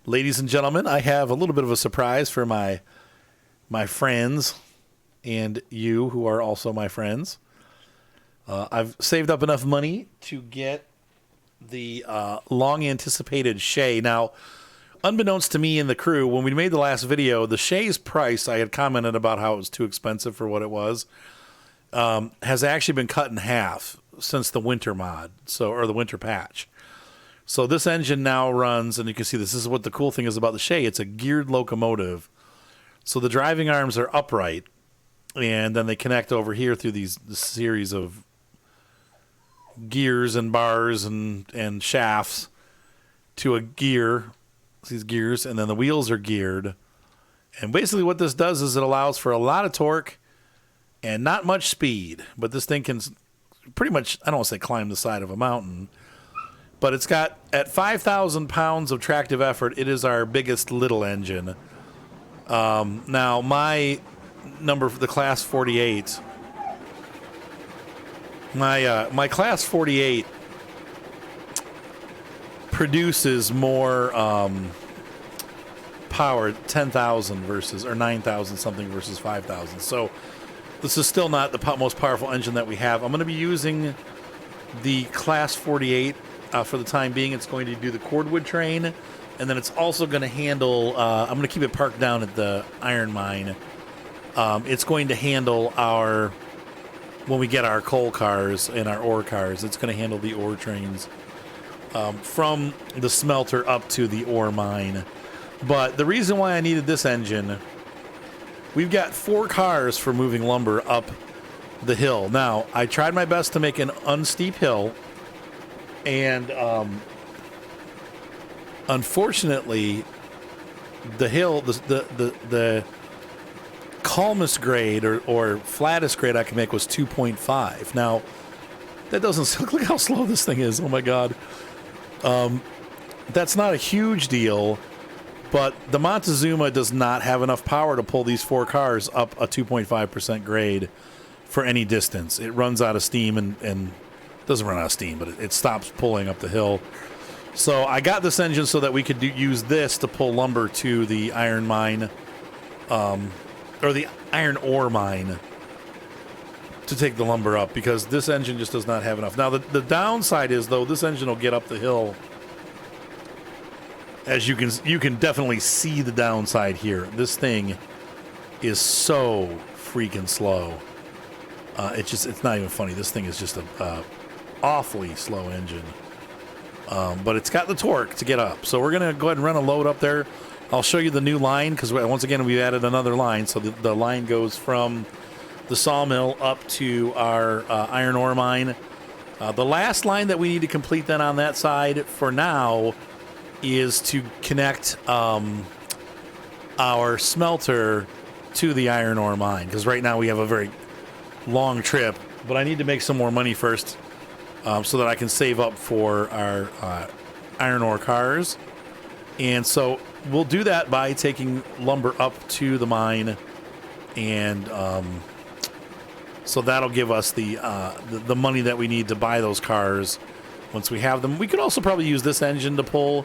Ladies and gentlemen, I have a little bit of a surprise for my friends and you who are also my friends. I've saved up enough money to get the long-anticipated Shea. Now, unbeknownst to me and the crew, when we made the last video, the Shea's price, I had commented about how it was too expensive for what it was, has actually been cut in half since the winter mod, or the winter patch. So this engine now runs, and you can see this is what the cool thing is about the Shea. It's a geared locomotive. So the driving arms are upright, and then they connect over here through this series of gears and bars and shafts to a gear, these gears, and then the wheels are geared. And basically what this does is it allows for a lot of torque and not much speed. But this thing can pretty much, I don't want to say climb the side of a mountain, but it's got, at 5,000 pounds of tractive effort, it is our biggest little engine. Now, my number for the Class 48, my Class 48 produces more power, 10,000 versus, or 9,000 something versus 5,000. So this is still not the most powerful engine that we have. I'm going to be using the Class 48 for the time being. It's going to do the cordwood train, and then it's also going to handle, I'm going to keep it parked down at the iron mine. It's going to handle our, when we get our coal cars and our ore cars, it's going to handle the ore trains from the smelter up to the ore mine. But the reason why I needed this engine, we've got 4 cars for moving lumber up the hill. Now, I tried my best to make an unsteep hill, and unfortunately, the hill, the calmest grade or flattest grade I can make was 2.5. Now, that doesn't look how slow this thing is. Oh my God. That's not a huge deal, but the Montezuma does not have enough power to pull these 4 cars up a 2.5% grade for any distance. It runs out of steam and doesn't run out of steam, but it stops pulling up the hill. So I got this engine so that we could use this to pull lumber to the iron mine, or the iron ore mine, to take the lumber up, because this engine just does not have enough. Now, the downside is, though, this engine will get up the hill. As you can definitely see the downside here. This thing is so freaking slow. It's not even funny. This thing is just a awfully slow engine. But it's got the torque to get up. So we're going to go ahead and run a load up there. I'll show you the new line, because once again, we've added another line. So the line goes from the sawmill up to our iron ore mine. The last line that we need to complete then on that side for now is to connect our smelter to the iron ore mine, because right now we have a very long trip, but I need to make some more money first so that I can save up for our iron ore cars. And so we'll do that by taking lumber up to the mine, and so that'll give us the money that we need to buy those cars once we have them. We could also probably use this engine to pull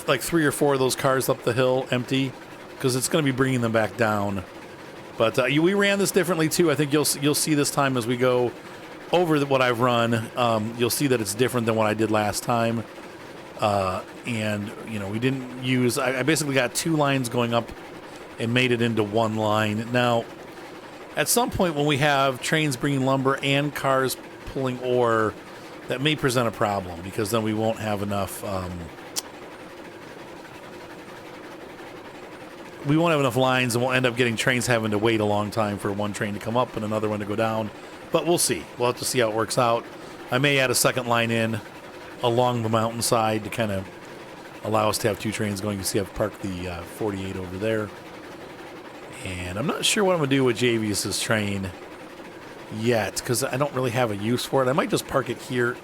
like 3 or 4 of those cars up the hill empty, because it's going to be bringing them back down. But we ran this differently too. I think you'll see this time as we go over what I've run. You'll see that it's different than what I did last time. And we didn't use. I basically got 2 lines going up and made it into 1 line. Now, at some point when we have trains bringing lumber and cars pulling ore, that may present a problem, because then we won't have enough. We won't have enough lines, and we'll end up getting trains having to wait a long time for one train to come up and another one to go down. But we'll see. We'll have to see how it works out. I may add a second line in along the mountainside to kind of allow us to have 2 trains going. You see I've parked the 48 over there. And I'm not sure what I'm going to do with Javius's train yet, because I don't really have a use for it. I might just park it here,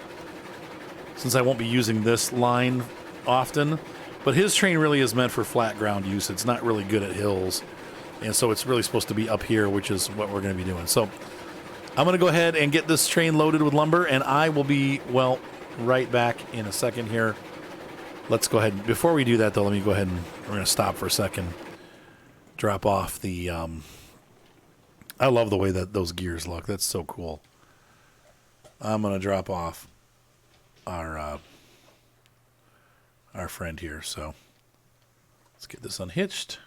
since I won't be using this line often. But his train really is meant for flat ground use. It's not really good at hills. And so it's really supposed to be up here, which is what we're going to be doing. So I'm going to go ahead and get this train loaded with lumber, and I will be, well, right back in a second here. Let's go ahead. Before we do that, though, let me go ahead and we're going to stop for a second. Drop off the... I love the way that those gears look. That's so cool. I'm going to drop off our friend here. So let's get this unhitched.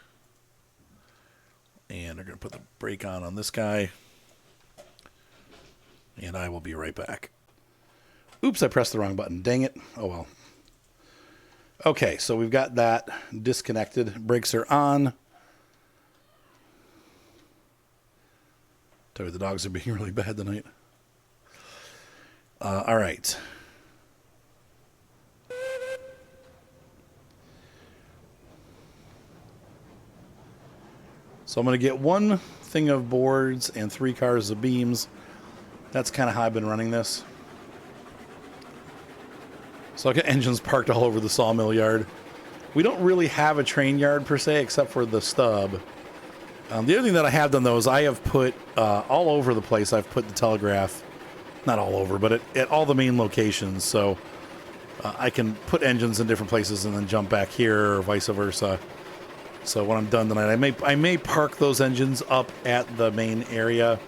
And we're going to put the brake on this guy. And I will be right back. Oops, I pressed the wrong button. Dang it. Oh, well. Okay, so we've got that disconnected. Brakes are on. Tell you the dogs are being really bad tonight. All right. So I'm going to get one thing of boards and 3 cars of beams. That's kind of how I've been running this. So I've got engines parked all over the sawmill yard. We don't really have a train yard per se, except for the stub. The other thing that I have done, though, is I have put all over the place, I've put the telegraph, not all over, but at all the main locations. So I can put engines in different places and then jump back here or vice versa. So when I'm done tonight, I may park those engines up at the main area.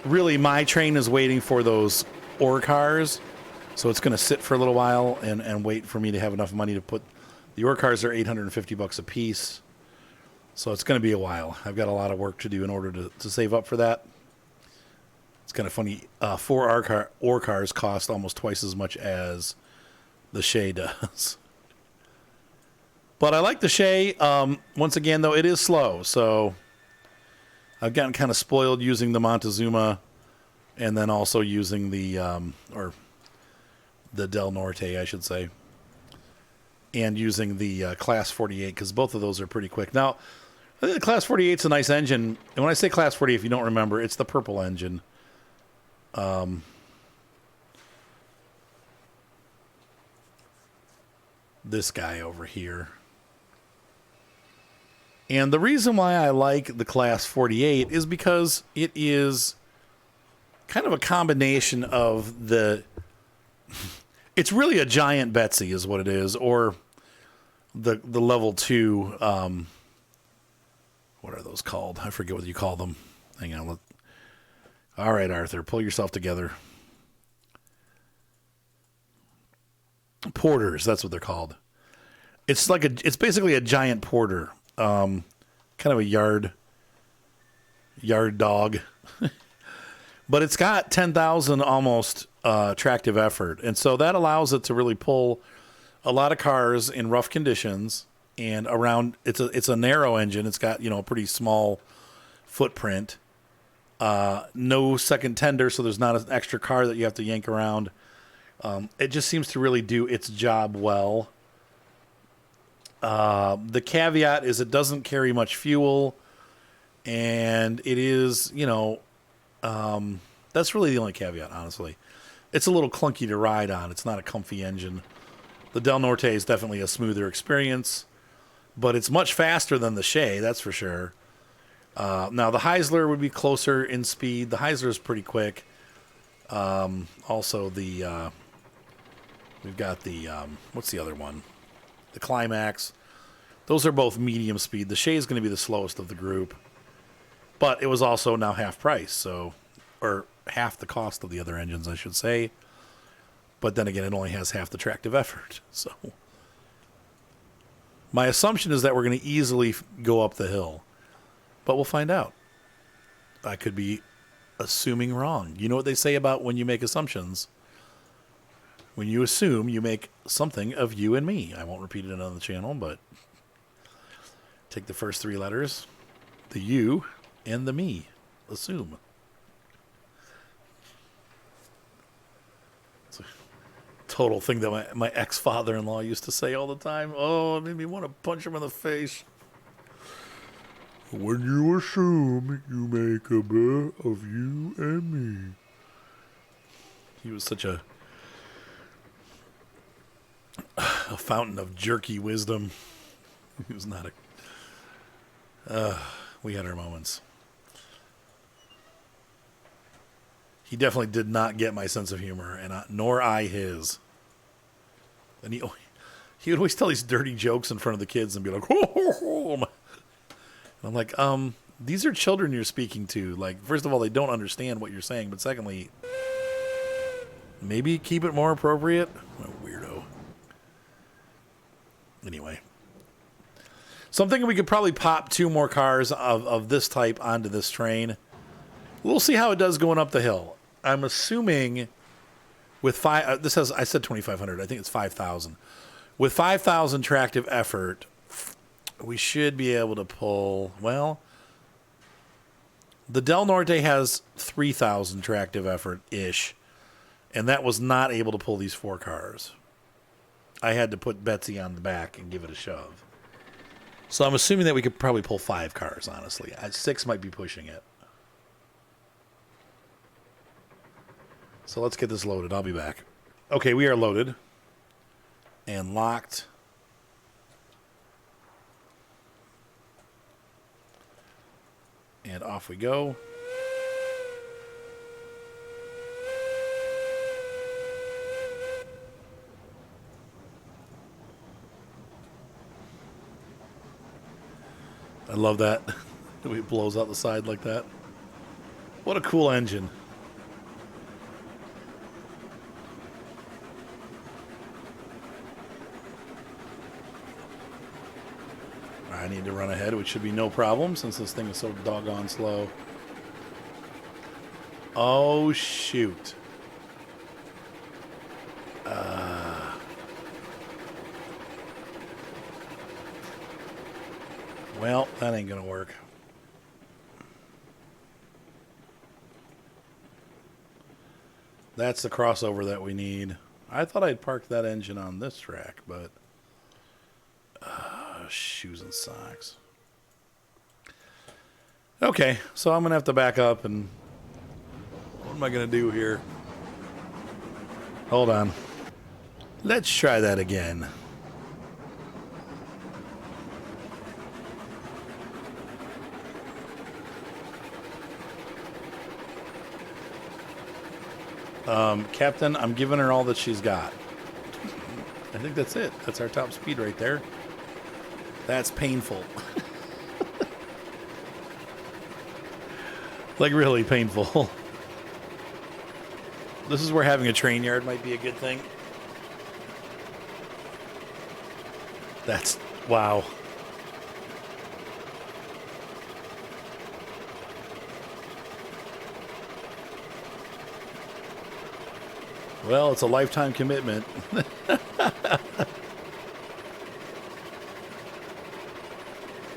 Really, my train is waiting for those ore cars, so it's going to sit for a little while and wait for me to have enough money to put... The ore cars are $850 a piece, so it's going to be a while. I've got a lot of work to do in order to save up for that. It's kind of funny. 4 ore cars cost almost twice as much as the Shea does. But I like the Shea. Once again, though, it is slow, so I've gotten kind of spoiled using the Montezuma and then also using the Del Norte, I should say, and using the Class 48, because both of those are pretty quick. Now, I think the Class 48 is a nice engine, and when I say Class 48, if you don't remember, it's the purple engine. This guy over here. And the reason why I like the Class 48 is because it is kind of a combination of the... It's really a giant Betsy is what it is, or the level 2... what are those called? I forget what you call them. Hang on. All right, Arthur, pull yourself together. Porters, that's what they're called. It's basically a giant porter. Kind of a yard dog. But it's got 10,000 almost tractive effort. And so that allows it to really pull a lot of cars in rough conditions and around. It's a narrow engine. It's got, a pretty small footprint. No second tender, so there's not an extra car that you have to yank around. It just seems to really do its job well. The caveat is it doesn't carry much fuel, and it is, that's really the only caveat, honestly. It's a little clunky to ride on. It's not a comfy engine. The Del Norte is definitely a smoother experience, but it's much faster than the Shea, that's for sure. Now, the Heisler would be closer in speed. The Heisler is pretty quick. Also, we've got the, what's the other one? The Climax. Those are both medium speed. The Shea is going to be the slowest of the group. But it was also now half price, or half the cost of the other engines, I should say. But then again, it only has half the tractive effort. So my assumption is that we're going to easily go up the hill. But we'll find out. I could be assuming wrong. You know what they say about when you make assumptions? When you assume, you make something of you and me. I won't repeat it on the channel, but take the first 3 letters, the you and the me. Assume. It's a total thing that my ex-father-in-law used to say all the time. Oh, it made me want to punch him in the face. When you assume, you make a bet of you and me. He was such a fountain of jerky wisdom. He was not we had our moments. He definitely did not get my sense of humor, and nor I his. And he would always tell these dirty jokes in front of the kids and be like, ho, ho, ho. And I'm like, these are children you're speaking to. Like, first of all, they don't understand what you're saying. But secondly, maybe keep it more appropriate. What a weirdo. Anyway. So I'm thinking we could probably pop 2 more cars of this type onto this train. We'll see how it does going up the hill. I'm assuming with this has, I said 2,500. I think it's 5,000. With 5,000 tractive effort, we should be able to pull, well, the Del Norte has 3,000 tractive effort-ish, and that was not able to pull these 4 cars. I had to put Betsy on the back and give it a shove. So I'm assuming that we could probably pull 5 cars, honestly. 6 might be pushing it. So let's get this loaded. I'll be back. Okay, we are loaded and locked. And off we go. I love that. The way it blows out the side like that. What a cool engine. I need to run ahead, which should be no problem since this thing is so doggone slow. Oh, shoot. Well, that ain't going to work. That's the crossover that we need. I thought I'd parked that engine on this track, but... shoes and socks. Okay, so I'm going to have to back up and... What am I going to do here? Hold on. Let's try that again. Captain, I'm giving her all that she's got. I think that's it. That's our top speed right there. That's painful. Like, really painful. This is where having a train yard might be a good thing. That's... wow. Well, it's a lifetime commitment.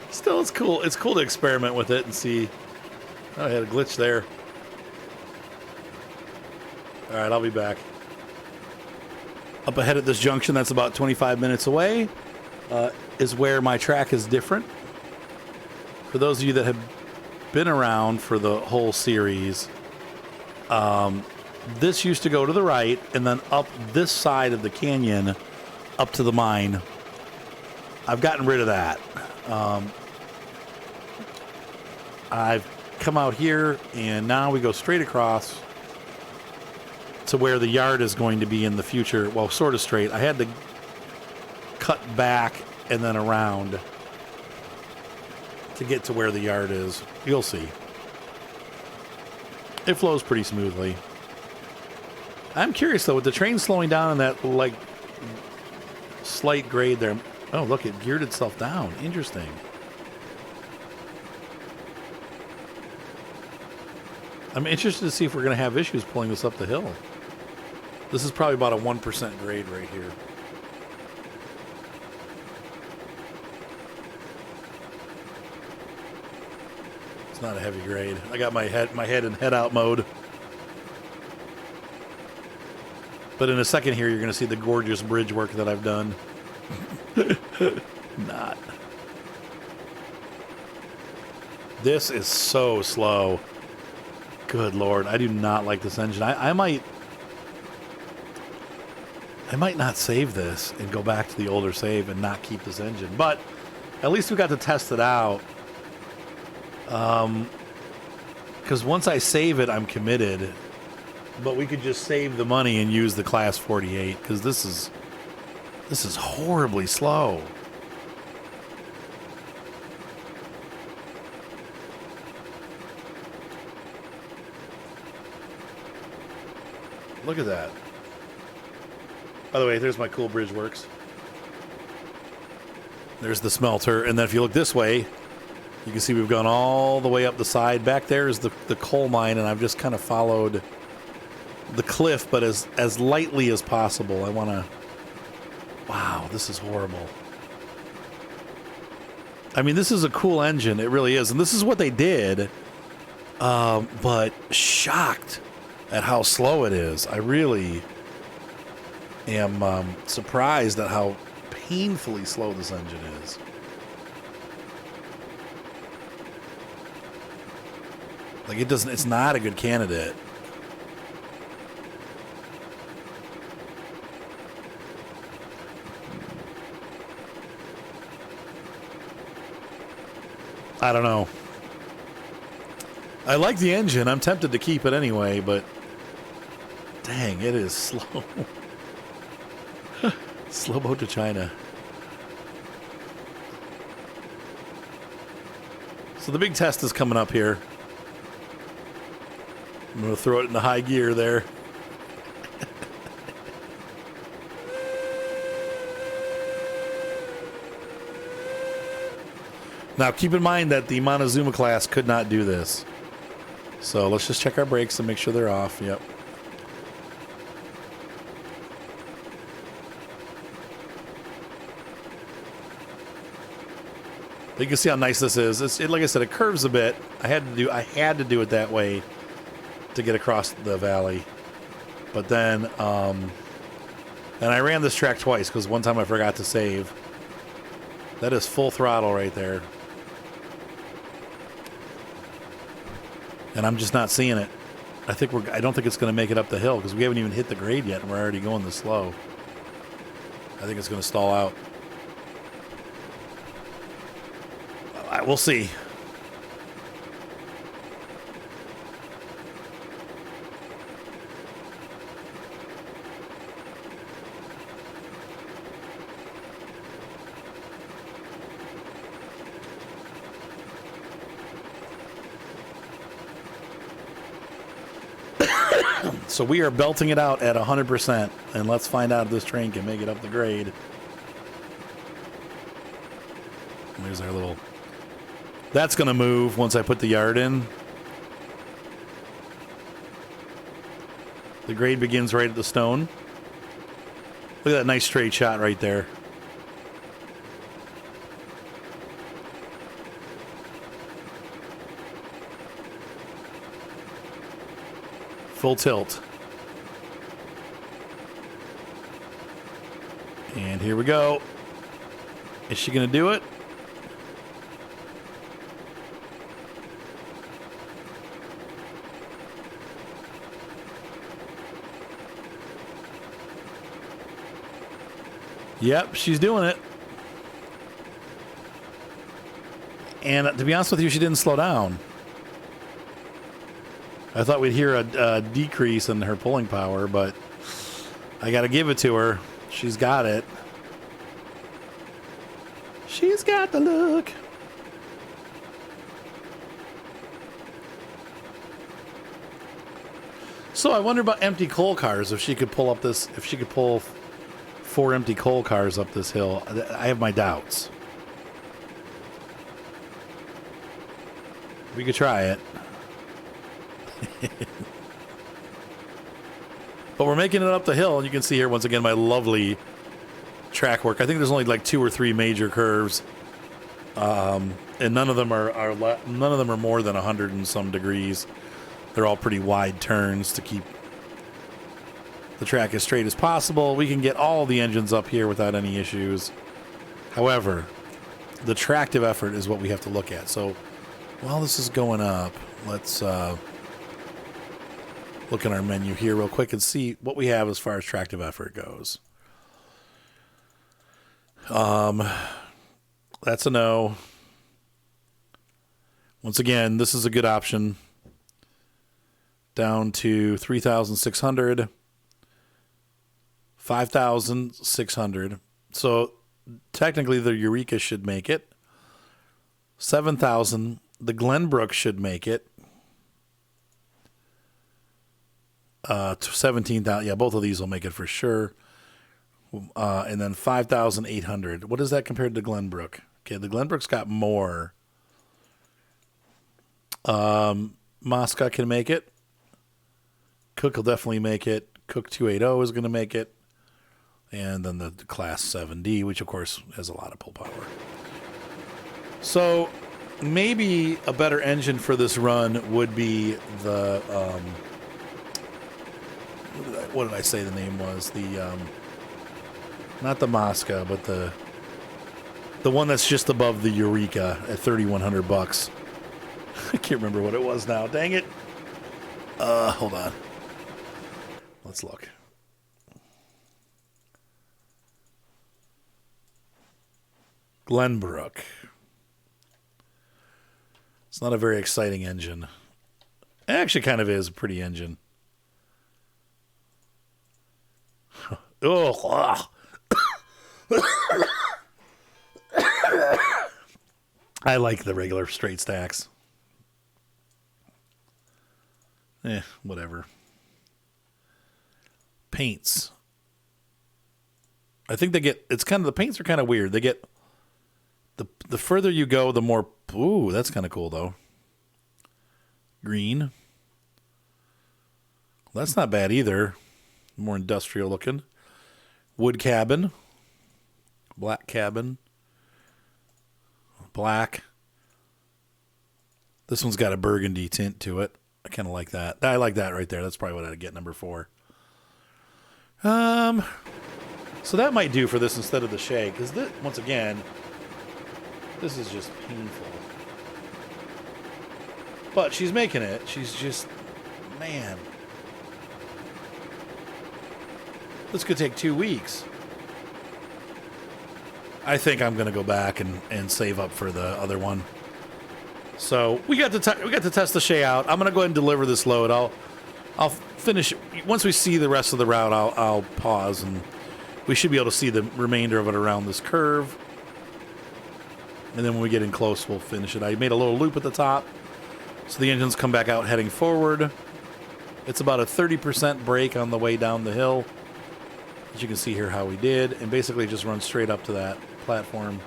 Still, it's cool. It's cool to experiment with it and see. Oh, I had a glitch there. All right, I'll be back. Up ahead at this junction, that's about 25 minutes away, is where my track is different. For those of you that have been around for the whole series, this used to go to the right and then up this side of the canyon up to the mine. I've gotten rid of that. I've come out here and now we go straight across to where the yard is going to be in the future. Well, sort of straight. I had to cut back and then around to get to where the yard is. You'll see. It flows pretty smoothly. I'm curious though, with the train slowing down in that like slight grade there. Oh, look, it geared itself down. Interesting. I'm interested to see if we're going to have issues pulling this up the hill. This is probably about a 1% grade right here. It's not a heavy grade. I got my head in head out mode. But in a second here, you're going to see the gorgeous bridge work that I've done. Not. This is so slow. Good Lord, I do not like this engine. I might not save this and go back to the older save and not keep this engine. But at least we got to test it out. Because once I save it, I'm committed. But we could just save the money and use the Class 48 because this is This is horribly slow. Look at that. By the way, there's my cool bridge works. There's the smelter. And then if you look this way, you can see we've gone all the way up the side. Back there is the coal mine, and I've just kind of followed the cliff, but as lightly as possible. I want to... Wow, this is horrible. I mean, this is a cool engine. It really is. And this is what they did. But shocked at how slow it is. I really am surprised at how painfully slow this engine is. Like, it doesn't... It's not a good candidate. I don't know. I like the engine. I'm tempted to keep it anyway, but dang, it is slow. Slow boat to China. So the big test is coming up here. I'm going to throw it into high gear there. Now, keep in mind that the Montezuma class could not do this. So let's just check our brakes and make sure they're off. Yep. You can see how nice this is. Like I said, it curves a bit. I had to do it that way to get across the valley. But then, and I ran this track twice because one time I forgot to save. That is full throttle right there. And I'm just not seeing it. I don't think it's going to make it up the hill because we haven't even hit the grade yet and we're already going this slow. I think it's going to stall out. We'll see. So we are belting it out at 100%, and let's find out if this train can make it up the grade. There's our little... That's going to move once I put the yard in. The grade begins right at the stone. Look at that nice straight shot right there. Full tilt. And here we go. Is she going to do it? Yep, she's doing it. And to be honest with you, she didn't slow down. I thought we'd hear a decrease in her pulling power, but I got to give it to her. She's got it. She's got the look. So I wonder about empty coal cars. If she could pull up this, if she could pull 4 empty coal cars up this hill. I have my doubts. We could try it. But we're making it up the hill, and you can see here once again my lovely track work. I think there's only like 2 or 3 major curves, and none of them are more than 100 and some degrees. They're all pretty wide turns to keep the track as straight as possible. We can get all the engines up here without any issues. However, the tractive effort is what we have to look at. So while this is going up, let's look at our menu here real quick and see what we have as far as tractive effort goes. That's a no. Once again, this is a good option. Down to 3,600. 5,600 So technically the Eureka should make it. 7,000. The Glenbrook should make it. 17,000. Yeah, both of these will make it for sure. And then 5,800. What is that compared to Glenbrook? Okay, the Glenbrook's got more. Mosca can make it. Cook will definitely make it. Cook 280 is going to make it. And then the Class 7D, which of course has a lot of pull power. So maybe a better engine for this run would be the, what did I say the name was? The, not the Mosca, but the one that's just above the Eureka at $3,100. I can't remember what it was now. Dang it. Hold on. Let's look. Glenbrook. It's not a very exciting engine. It actually kind of is a pretty engine. Oh, I like the regular straight stacks. Whatever. Paints. I think they get, it's kind of, the paints are kind of weird. They get, the further you go, the more, ooh, that's kind of cool though. Green. Well, that's not bad either. More industrial looking. Wood cabin. Black cabin. Black. This one's got a burgundy tint to it. I kind of like that. I like that right there. That's probably what I'd get number 4. So that might do for this instead of the Shea, because once again, this is just painful. But she's making it. She's just, man. This could take 2 weeks. I think I'm going to go back and save up for the other one. So we got to test the Shea out. I'm going to go ahead and deliver this load. I'll finish once we see the rest of the route. I'll pause and we should be able to see the remainder of it around this curve. And then when we get in close, we'll finish it. I made a little loop at the top, so the engines come back out heading forward. It's about a 30% brake on the way down the hill. As you can see here how we did, and basically just run straight up to that platform.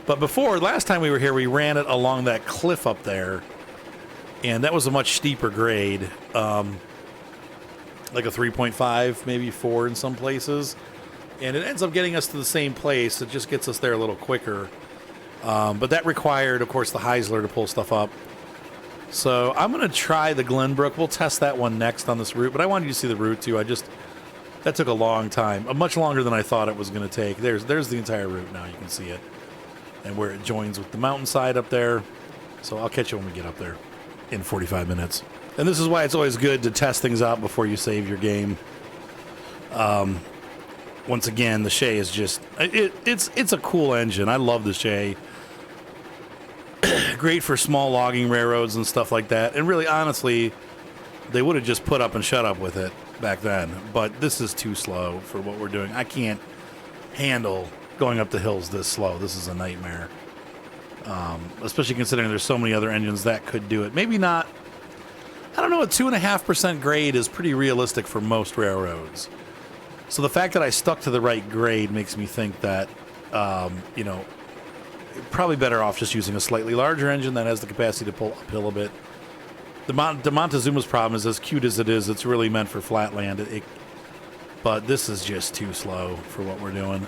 But before, last time we were here, we ran it along that cliff up there, and that was a much steeper grade, like a 3.5, maybe 4 in some places, and it ends up getting us to the same place. It just gets us there a little quicker, but that required, of course, the Heisler to pull stuff up. So I'm going to try the Glenbrook. We'll test that one next on this route, but I wanted you to see the route too. That took a long time, much longer than I thought it was going to take. There's the entire route now. You can see it. And where it joins with the mountainside up there. So I'll catch you when we get up there in 45 minutes. And this is why it's always good to test things out before you save your game. Once again, the Shea is just, it's a cool engine. I love the Shea. Great for small logging railroads and stuff like that. And really, honestly, they would have just put up and shut up with it back then. But this is too slow for what we're doing. I can't handle going up the hills this slow. This is a nightmare. Especially considering there's so many other engines that could do it. Maybe not. I don't know, a 2.5% grade is pretty realistic for most railroads. So the fact that I stuck to the right grade makes me think that, probably better off just using a slightly larger engine that has the capacity to pull uphill a bit. The Montezuma's problem is, as cute as it is, it's really meant for flat land. But this is just too slow for what we're doing.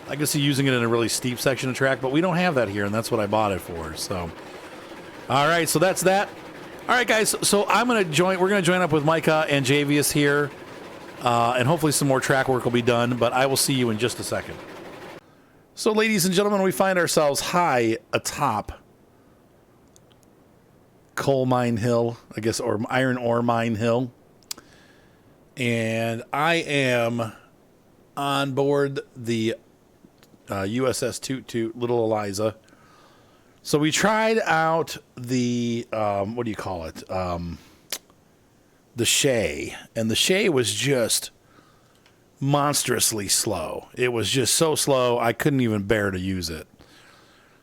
I can see using it in a really steep section of track, but we don't have that here, and that's what I bought it for. So, all right, so that's that. All right, guys. So we're going to join up with Micah and Javius here, and hopefully some more track work will be done. But I will see you in just a second. So, ladies and gentlemen, we find ourselves high atop Coal Mine Hill, I guess, or Iron Ore Mine Hill, and I am on board the USS Toot Toot, Little Eliza. So we tried out the, what do you call it? The Shea. And the Shea was just monstrously slow. It was just so slow, I couldn't even bear to use it.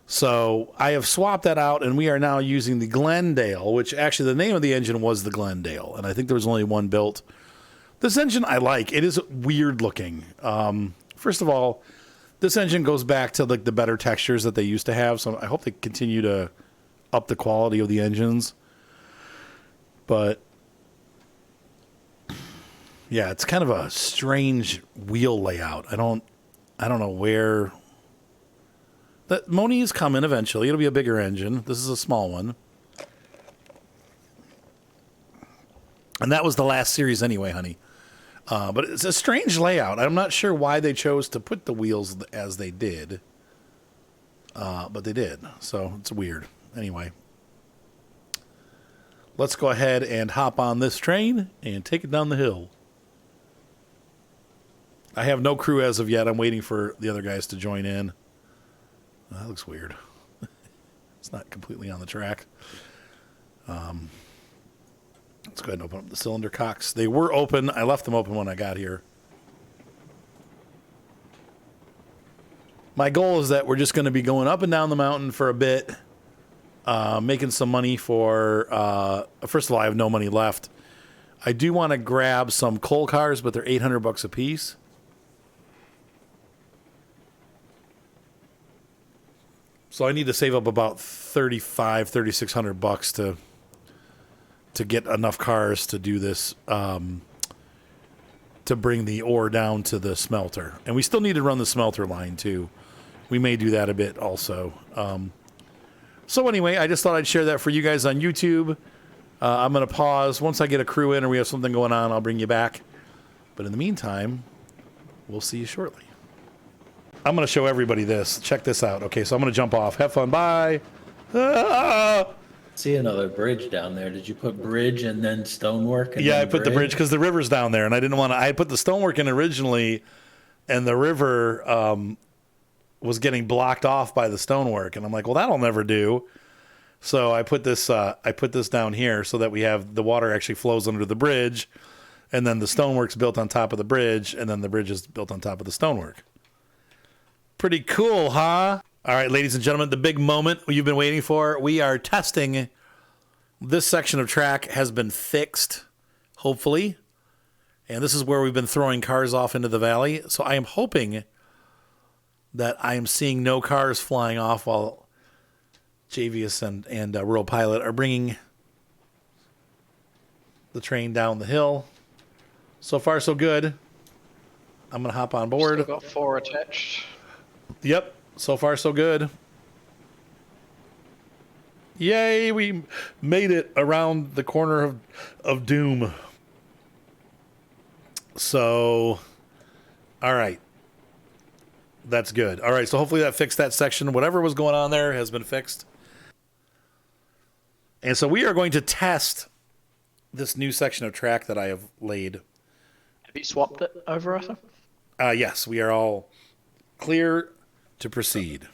So I have swapped that out, and we are now using the Glendale, which actually the name of the engine was the Glendale, and I think there was only one built. This engine I like. It is weird looking. First of all, this engine goes back to like the better textures that they used to have, so I hope they continue to up the quality of the engines. But yeah, it's kind of a strange wheel layout. I don't know where. The Moni is coming eventually. It'll be a bigger engine. This is a small one. And that was the last series anyway, honey. But it's a strange layout. I'm not sure why they chose to put the wheels as they did. But they did. So it's weird. Anyway. Let's go ahead and hop on this train and take it down the hill. I have no crew as of yet. I'm waiting for the other guys to join in. That looks weird. It's not completely on the track. Let's go ahead and open up the cylinder cocks. They were open. I left them open when I got here. My goal is that we're just going to be going up and down the mountain for a bit, making some money for... first of all, I have no money left. I do want to grab some coal cars, but they're $800 a piece. So I need to save up about $3,600 to get enough cars to do this, to bring the ore down to the smelter. And we still need to run the smelter line too. We may do that a bit also. So anyway, I just thought I'd share that for you guys on YouTube. I'm going to pause. Once I get a crew in or we have something going on, I'll bring you back. But in the meantime, we'll see you shortly. I'm going to show everybody this. Check this out. Okay, so I'm going to jump off. Have fun. Bye. Ah! See another bridge down there. Did you put bridge and then stonework? And yeah, then I put the bridge because the river's down there, and I didn't want to. I put the stonework in originally, and the river was getting blocked off by the stonework, and I'm like, well, that'll never do. So I put this down here so that we have the water actually flows under the bridge, and then the stonework's built on top of the bridge, and then the bridge is built on top of the stonework. Pretty cool, huh? All right, ladies and gentlemen, the big moment you've been waiting for. We are testing. This section of track has been fixed, hopefully. And this is where we've been throwing cars off into the valley. So I am hoping that I am seeing no cars flying off while Javius and Rural Pilot are bringing the train down the hill. So far, so good. I'm going to hop on board. Still got 4 attached. Yep. So far, so good. Yay, we made it around the corner of doom. So, all right. That's good. All right, so hopefully that fixed that section. Whatever was going on there has been fixed. And so we are going to test this new section of track that I have laid. Have you swapped it over, Arthur? Yes, we are all clear to proceed.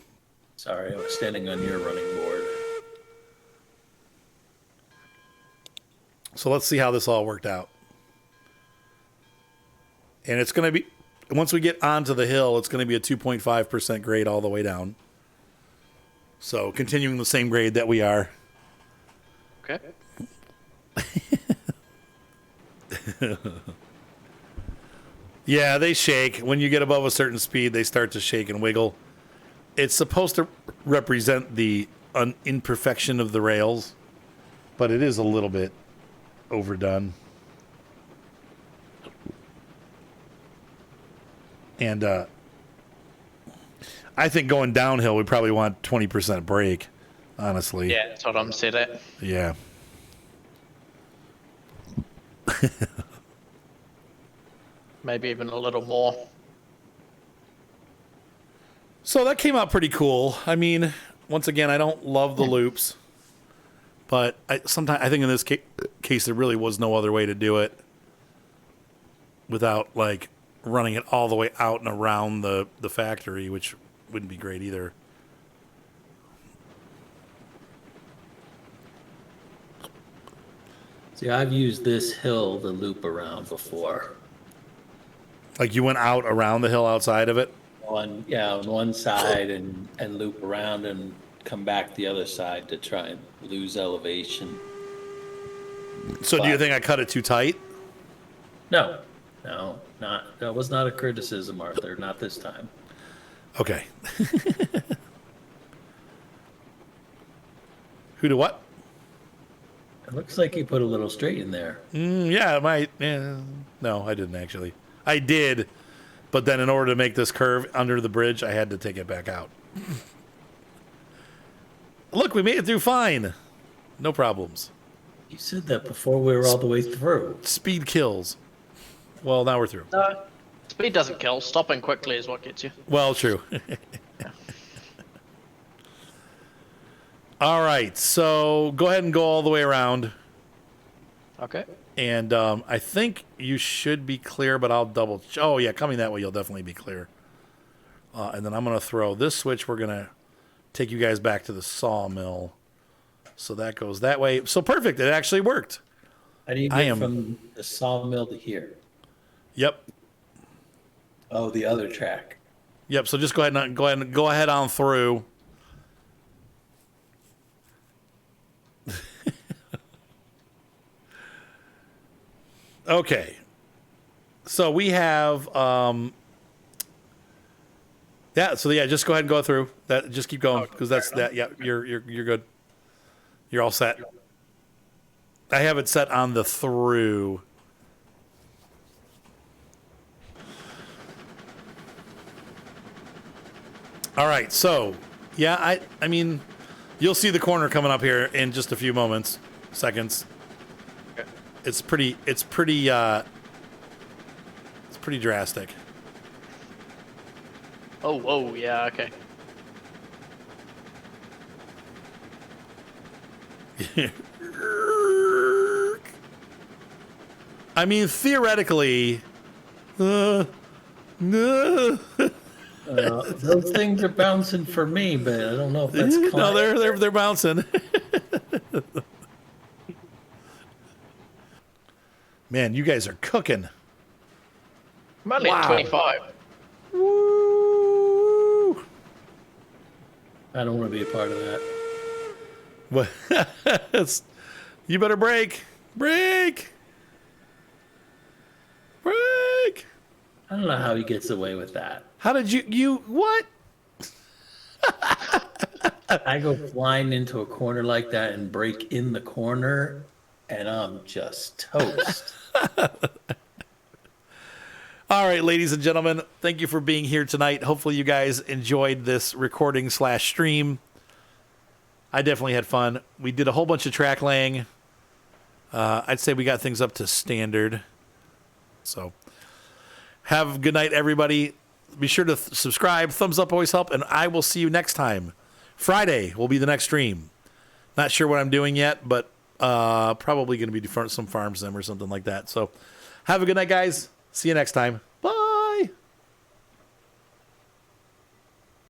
Sorry, I was standing on your running board. So let's see how this all worked out. And it's going to be, once we get onto the hill, it's going to be a 2.5% grade all the way down. So continuing the same grade that we are. Okay. Yeah, they shake. When you get above a certain speed, they start to shake and wiggle. It's supposed to represent the imperfection of the rails, but it is a little bit overdone. And I think going downhill, we probably want 20% brake, honestly. Yeah, that's what I'm set at. Yeah. Maybe even a little more. So that came out pretty cool. I mean, once again, I don't love the loops, but I think in this case there really was no other way to do it without like running it all the way out and around the factory, which wouldn't be great either. See, I've used this hill to loop around before. Like you went out around the hill outside of it? On one side and loop around and come back the other side to try and lose elevation. So do you think I cut it too tight? No, that was not a criticism, Arthur. Not this time. Okay. Who to what? It looks like you put a little straight in there. Yeah, it might. Yeah. No, I didn't actually. I did, but then in order to make this curve under the bridge, I had to take it back out. Look, we made it through fine. No problems. You said that before we were all the way through. Speed kills. Well, now we're through. No, speed doesn't kill. Stopping quickly is what gets you. Well, true. All right, so go ahead and go all the way around. Okay. And I think you should be clear, but I'll double. Oh, yeah, coming that way, you'll definitely be clear. And then I'm going to throw this switch. We're going to take you guys back to the sawmill. So that goes that way. So perfect. It actually worked. How do you get from the sawmill to here? Yep. Oh, the other track. Yep. So just go ahead on through. Okay. So we have just go ahead and go through. That just keep going because that's that. Yeah, you're good. You're all set. I have it set on the through. All right. So, yeah, I mean, you'll see the corner coming up here in just a few seconds. Okay. It's pretty drastic. Oh, yeah, okay. I mean, theoretically, Those things are bouncing for me, but I don't know if that's no, they're bouncing. Man, you guys are cooking. I'm only at 25. Woo! I don't want to be a part of that. What? You better brake. Brake. I don't know how he gets away with that. How did you what? I go flying into a corner like that and break in the corner, and I'm just toast. All right, ladies and gentlemen, thank you for being here tonight. Hopefully you guys enjoyed this recording / stream. I definitely had fun. We did a whole bunch of track laying. I'd say we got things up to standard. So have a good night, everybody. Be sure to subscribe. Thumbs up always help. And I will see you next time. Friday will be the next stream. Not sure what I'm doing yet, but probably going to be some farm sim or something like that. So have a good night, guys. See you next time.